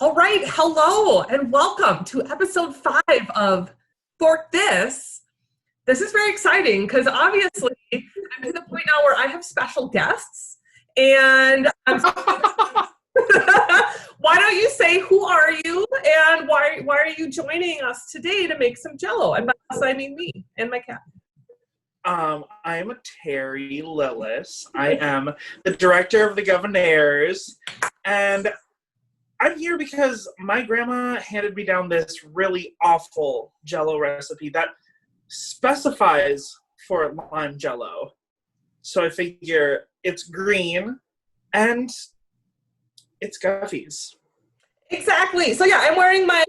All right, hello and welcome to episode 5 of Fork This. This is very exciting because obviously I'm to the point now where I have special guests and why don't you say who are you and why are you joining us today to make some Jello? And by us I mean me and my cat. I'm Terry Lillis. I am the director of the Governors, and I'm here because my grandma handed me down this really awful Jello recipe that specifies for lime Jello. So I figure it's green and it's Guffey's. Exactly. So yeah, I'm wearing my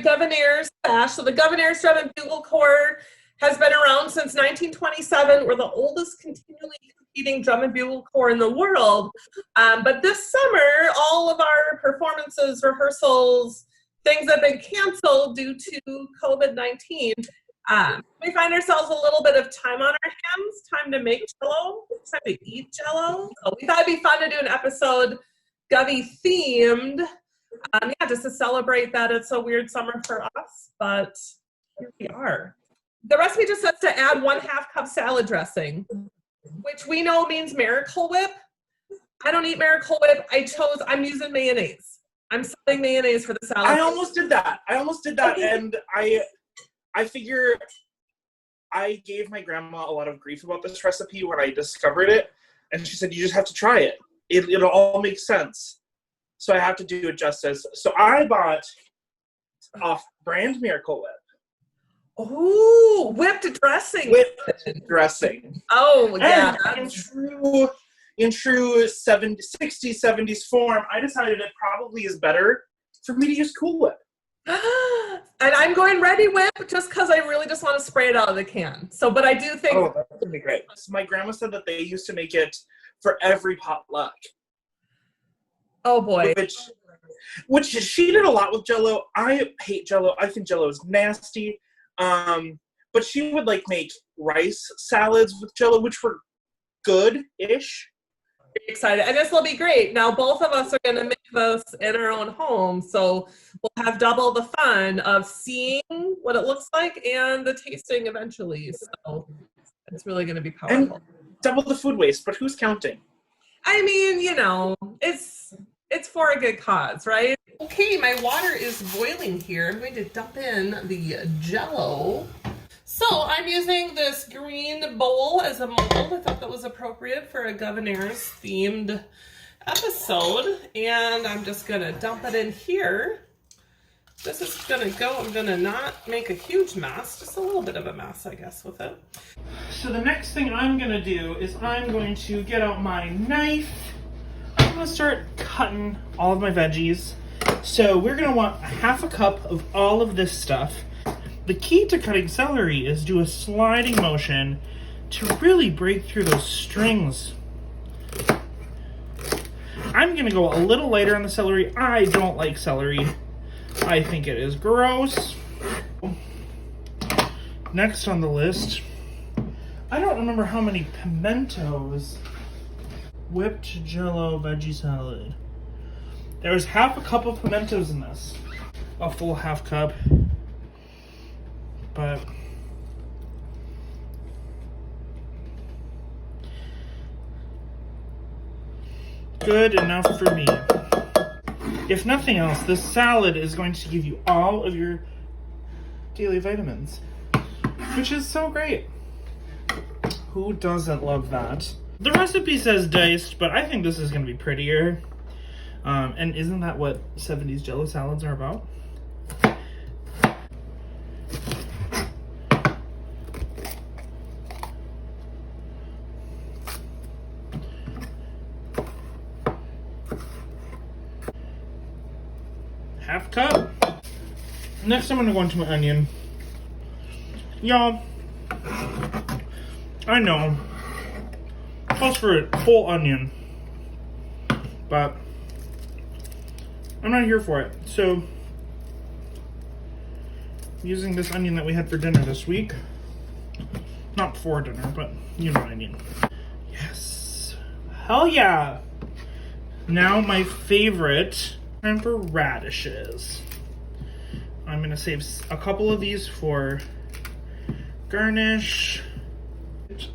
Governors sash. So the Governors Drum and Bugle Corps has been around since 1927. We're the oldest continually competing drum and bugle corps in the world. But this summer, all of our performances, rehearsals, things have been canceled due to COVID-19. We find ourselves a little bit of time on our hands, time to make Jello, time to eat Jello. So we thought it'd be fun to do an episode Govey themed, just to celebrate that it's a weird summer for us, but here we are. The recipe just says to add 1/2 cup salad dressing, which we know means Miracle Whip. I don't eat Miracle Whip. I'm using mayonnaise. I'm selling mayonnaise for the salad. I almost did that. Okay. And I figure I gave my grandma a lot of grief about this recipe when I discovered it, and she said, you just have to try it. It'll all make sense. So I have to do it justice. So I bought off-brand Miracle Whip. Ooh, whipped dressing. Whipped dressing. Oh, yeah. And in true 60s, 70s form, I decided it probably is better for me to use Cool Whip. And I'm going Ready Whip just because I really just want to spray it out of the can. So, but I do think... Oh, that's going to be great. My grandma said that they used to make it for every potluck. Oh, boy. Which she did a lot with Jello. I hate Jello. I think Jello is nasty. But she would make rice salads with Jello, which were good-ish. Excited. And this will be great. Now, both of us are going to make this in our own home. So we'll have double the fun of seeing what it looks like and the tasting eventually. So it's really going to be powerful. And double the food waste, but who's counting? I mean, it's for a good cause, right? Okay, my water is boiling here. I'm going to dump in the Jello. So I'm using this green bowl as a mold. I thought that was appropriate for a Governors themed episode. And I'm just gonna dump it in here. This is gonna go, I'm gonna not make a huge mess, just a little bit of a mess, I guess, with it. So the next thing I'm gonna do is I'm going to get out my knife. I'm gonna start cutting all of my veggies. So we're gonna want 1/2 cup of all of this stuff. The key to cutting celery is do a sliding motion to really break through those strings. I'm gonna go a little lighter on the celery. I don't like celery. I think it is gross. Next on the list, I don't remember how many pimentos. Whipped Jello veggie salad. There's 1/2 cup of pimentos in this. A full 1/2 cup. But good enough for me. If nothing else, this salad is going to give you all of your daily vitamins, which is so great. Who doesn't love that? The recipe says diced, but I think this is going to be prettier. And isn't that what 70s Jello salads are about? Half cup. Next, I'm going to go into my onion. Y'all, I know, calls for a full onion, but I'm not here for it. So, I'm using this onion that we had for dinner this week. Not for dinner, but you know what I mean. Yes. Hell yeah. Now my favorite Time for radishes. I'm gonna save a couple of these for garnish.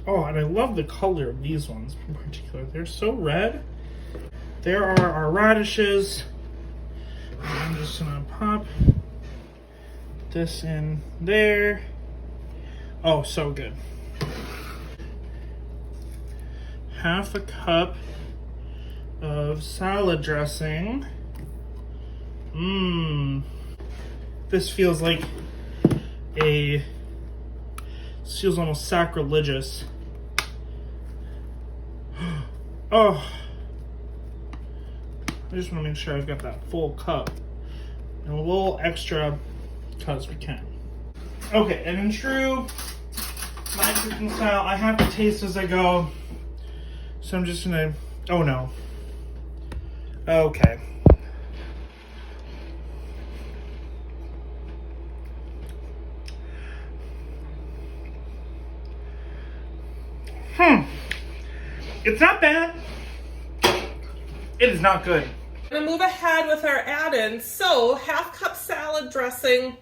Oh, and I love the color of these ones in particular. They're so red. There are our radishes. I'm just gonna pop this in there. Oh, so good. Half a cup of salad dressing. This feels like this feels almost sacrilegious. Oh, I just want to make sure I've got that full cup and a little extra because we can. Okay, and in true my cooking style, I have to taste as I go. So I'm just gonna, oh no. Okay. It's not bad. It is not good. I'm gonna move ahead with our add-ins. So, half cup salad dressing.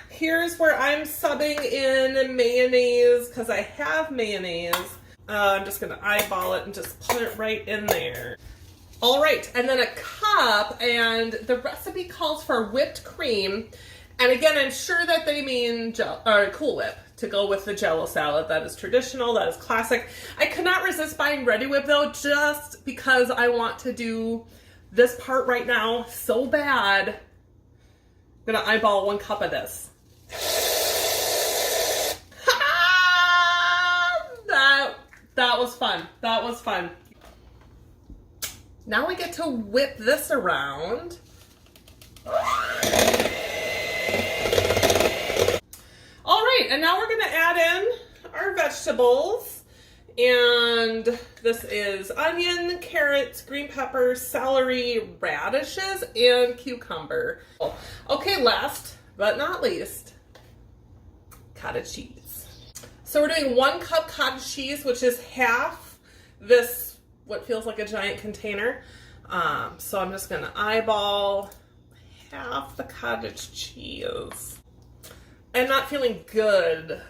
Here's where I'm subbing in mayonnaise because I have mayonnaise. I'm just gonna eyeball it and just put it right in there. All right, and then a cup, and the recipe calls for whipped cream. And again, I'm sure that they mean Cool Whip to go with the Jello salad. That is traditional, that is classic. I could not resist buying Ready Whip though, just because I want to do this part right now so bad. I'm gonna eyeball 1 cup of this. That was fun. That was fun. Now we get to whip this around. All right, and now we're gonna add in our vegetables. And this is onion, carrots, green peppers, celery, radishes, and cucumber. Okay, last but not least, cottage cheese. So we're doing 1 cup cottage cheese, which is half this, what feels like a giant container. So I'm just gonna eyeball half the cottage cheese. I'm not feeling good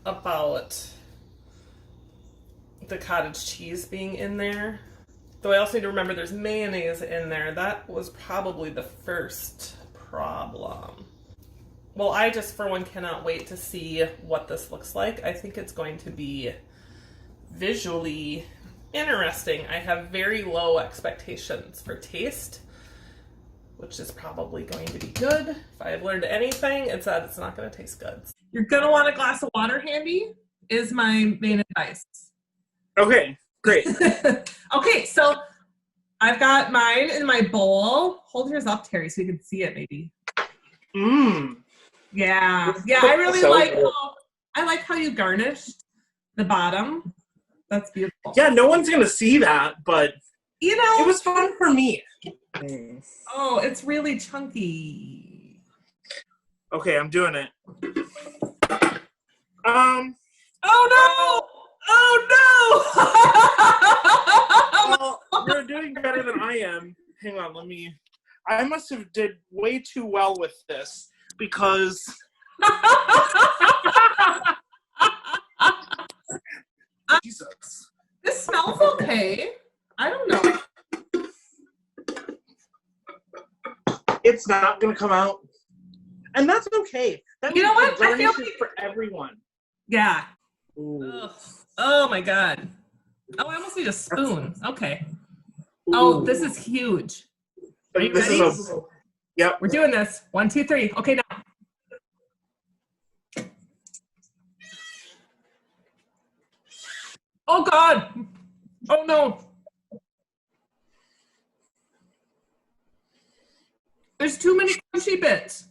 about the cottage cheese being in there. Though I also need to remember there's mayonnaise in there. That was probably the first problem. Well, I just, for one, cannot wait to see what this looks like. I think it's going to be visually interesting. I have very low expectations for taste, which is probably going to be good. If I have learned anything, it's that it's not going to taste good. You're going to want a glass of water handy, is my main advice. Okay, great. Okay, so I've got mine in my bowl. Hold yours up, Terry, so you can see it maybe. Yeah, I really like how you garnished the bottom. That's beautiful. Yeah, no one's gonna see that, but you know, it was fun for me. Oh, it's really chunky. Okay, I'm doing it. Oh no! Oh no! Well, you're doing better than I am. Hang on, I must have did way too well with this because Jesus. This smells okay. I don't know. It's not gonna come out, and that's okay. That you know what? I feel like for everyone. Yeah. Ooh. Oh my god. Oh, I almost need a spoon. Okay. Ooh. Oh, this is huge. Are you ready? Yep. We're doing this. 1, 2, 3. Okay, now. Oh god. Oh no. There's too many crunchy bits.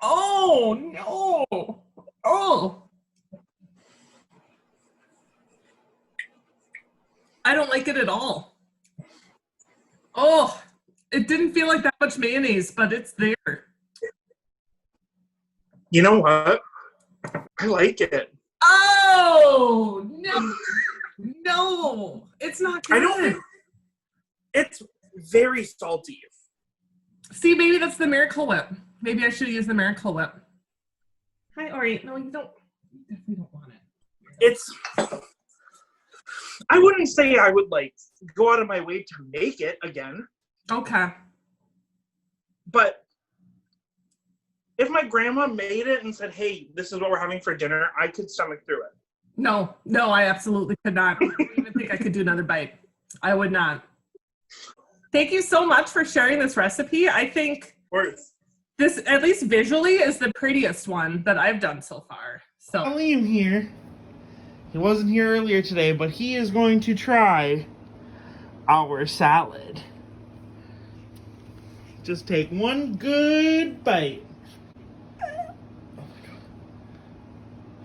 Oh no. Oh. I don't like it at all. Oh, it didn't feel like that much mayonnaise, but it's there. You know what? I like it. Oh, no. No, it's not good. It's very salty. See, maybe that's the Miracle Whip. Maybe I should use the Miracle Whip. Hi, Ori. No, you don't. You definitely don't want it. I wouldn't say I would, like, go out of my way to make it again. Okay. But if my grandma made it and said, hey, this is what we're having for dinner, I could stomach through it. No, I absolutely could not. I don't even think I could do another bite. I would not. Thank you so much for sharing this recipe. I think this, at least visually, is the prettiest one that I've done so far. So Liam here. He wasn't here earlier today, but he is going to try our salad. Just take one good bite.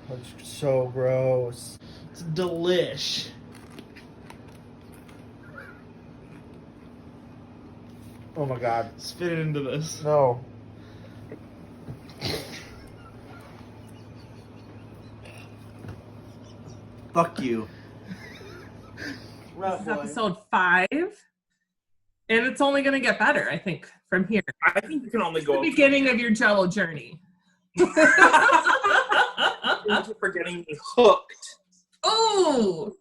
That's so gross. It's delish. Oh my god. Spit it into this. No. Fuck you. this is episode 5. And it's only going to get better, I think, from here. I think you can only go The beginning of your Jello journey. Thank you for getting me hooked. Oh!